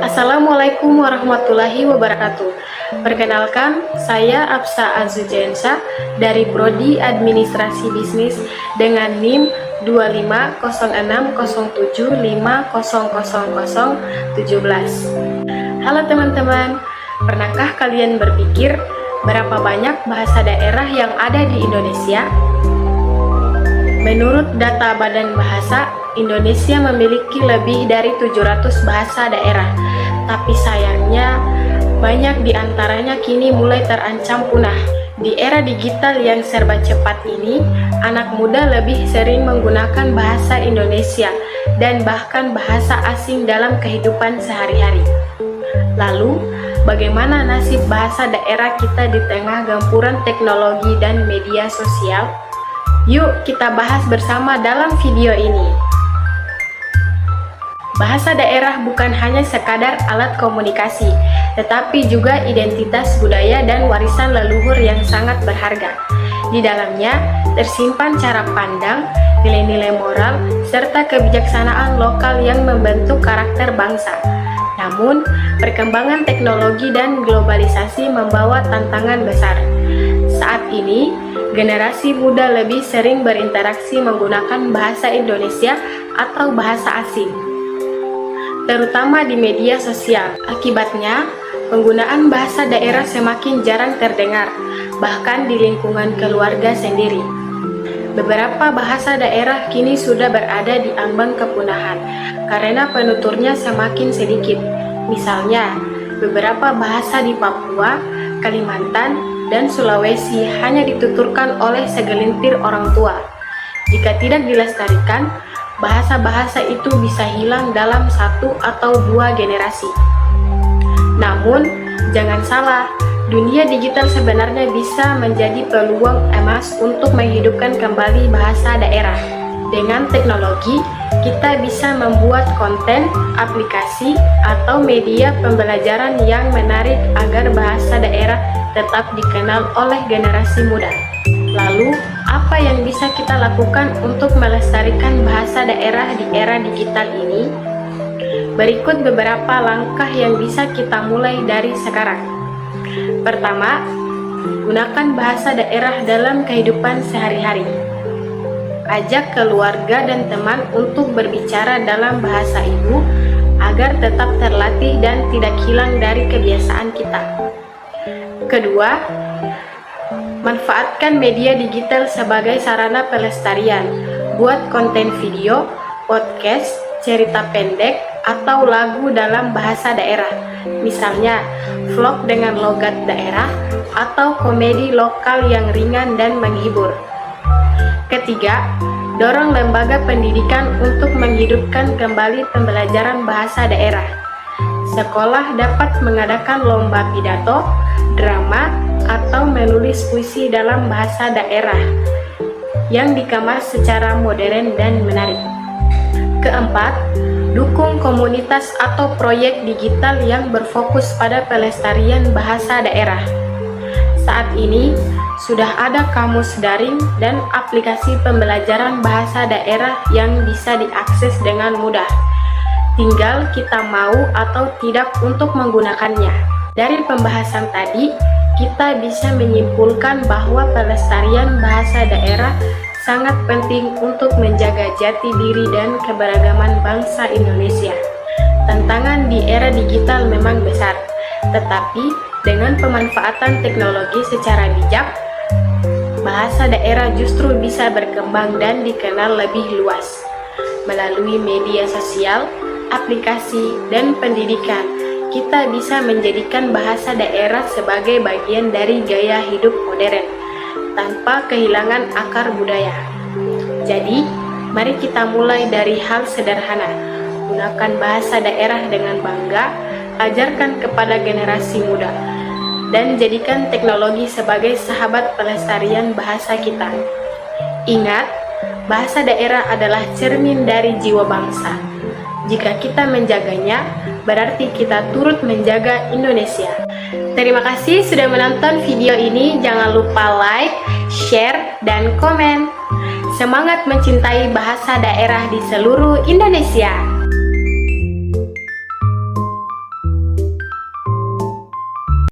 Assalamualaikum warahmatullahi wabarakatuh. Perkenalkan, saya Absa Azujensa dari Prodi Administrasi Bisnis dengan NIM 250607500017. Halo teman-teman, pernahkah kalian berpikir berapa banyak bahasa daerah yang ada di Indonesia? Menurut data Badan Bahasa, Indonesia memiliki lebih dari 700 bahasa daerah, tapi sayangnya banyak di antaranya kini mulai terancam punah. Di era digital yang serba cepat ini, anak muda lebih sering menggunakan bahasa Indonesia dan bahkan bahasa asing dalam kehidupan sehari-hari. Lalu, bagaimana nasib bahasa daerah kita di tengah gempuran teknologi dan media sosial? Yuk kita bahas bersama dalam video ini. Bahasa daerah bukan hanya sekadar alat komunikasi, tetapi juga identitas budaya dan warisan leluhur yang sangat berharga. Di dalamnya tersimpan cara pandang, nilai-nilai moral, serta kebijaksanaan lokal yang membentuk karakter bangsa. Namun, perkembangan teknologi dan globalisasi membawa tantangan besar. Saat ini, generasi muda lebih sering berinteraksi menggunakan bahasa Indonesia atau bahasa asing, terutama di media sosial. Akibatnya, penggunaan bahasa daerah semakin jarang terdengar, bahkan di lingkungan keluarga sendiri. Beberapa bahasa daerah kini sudah berada di ambang kepunahan karena penuturnya semakin sedikit. Misalnya, beberapa bahasa di Papua, Kalimantan, dan Sulawesi hanya dituturkan oleh segelintir orang tua. Jika tidak dilestarikan, bahasa-bahasa itu bisa hilang dalam 1 atau 2 generasi. Namun, jangan salah, dunia digital sebenarnya bisa menjadi peluang emas untuk menghidupkan kembali bahasa daerah. Dengan teknologi, kita bisa membuat konten, aplikasi, atau media pembelajaran yang menarik agar bahasa daerah tetap dikenal oleh generasi muda. Lalu, apa yang bisa kita lakukan untuk melestarikan bahasa daerah di era digital ini? Berikut beberapa langkah yang bisa kita mulai dari sekarang. Pertama, gunakan bahasa daerah dalam kehidupan sehari-hari. Ajak keluarga dan teman untuk berbicara dalam bahasa ibu agar tetap terlatih dan tidak hilang dari kebiasaan kita. Kedua, manfaatkan media digital sebagai sarana pelestarian. Buat konten video, podcast, cerita pendek, atau lagu dalam bahasa daerah. Misalnya, vlog dengan logat daerah atau komedi lokal yang ringan dan menghibur. Ketiga, dorong lembaga pendidikan untuk menghidupkan kembali pembelajaran bahasa daerah. Sekolah dapat mengadakan lomba pidato, drama, atau menulis puisi dalam bahasa daerah yang dikemas secara modern dan menarik. Keempat, dukung komunitas atau proyek digital yang berfokus pada pelestarian bahasa daerah. Saat ini, sudah ada kamus daring dan aplikasi pembelajaran bahasa daerah yang bisa diakses dengan mudah. Tinggal kita mau atau tidak untuk menggunakannya. Dari pembahasan tadi, kita bisa menyimpulkan bahwa pelestarian bahasa daerah sangat penting untuk menjaga jati diri dan keberagaman bangsa Indonesia. Tantangan di era digital memang besar, tetapi dengan pemanfaatan teknologi secara bijak, bahasa daerah justru bisa berkembang dan dikenal lebih luas. Melalui media sosial, aplikasi, dan pendidikan, kita bisa menjadikan bahasa daerah sebagai bagian dari gaya hidup modern, tanpa kehilangan akar budaya. Jadi, mari kita mulai dari hal sederhana. Gunakan bahasa daerah dengan bangga, ajarkan kepada generasi muda, dan jadikan teknologi sebagai sahabat pelestarian bahasa kita. Ingat, bahasa daerah adalah cermin dari jiwa bangsa. Jika kita menjaganya, berarti kita turut menjaga Indonesia. Terima kasih sudah menonton video ini. Jangan lupa like, share, dan komen. Semangat mencintai bahasa daerah di seluruh Indonesia.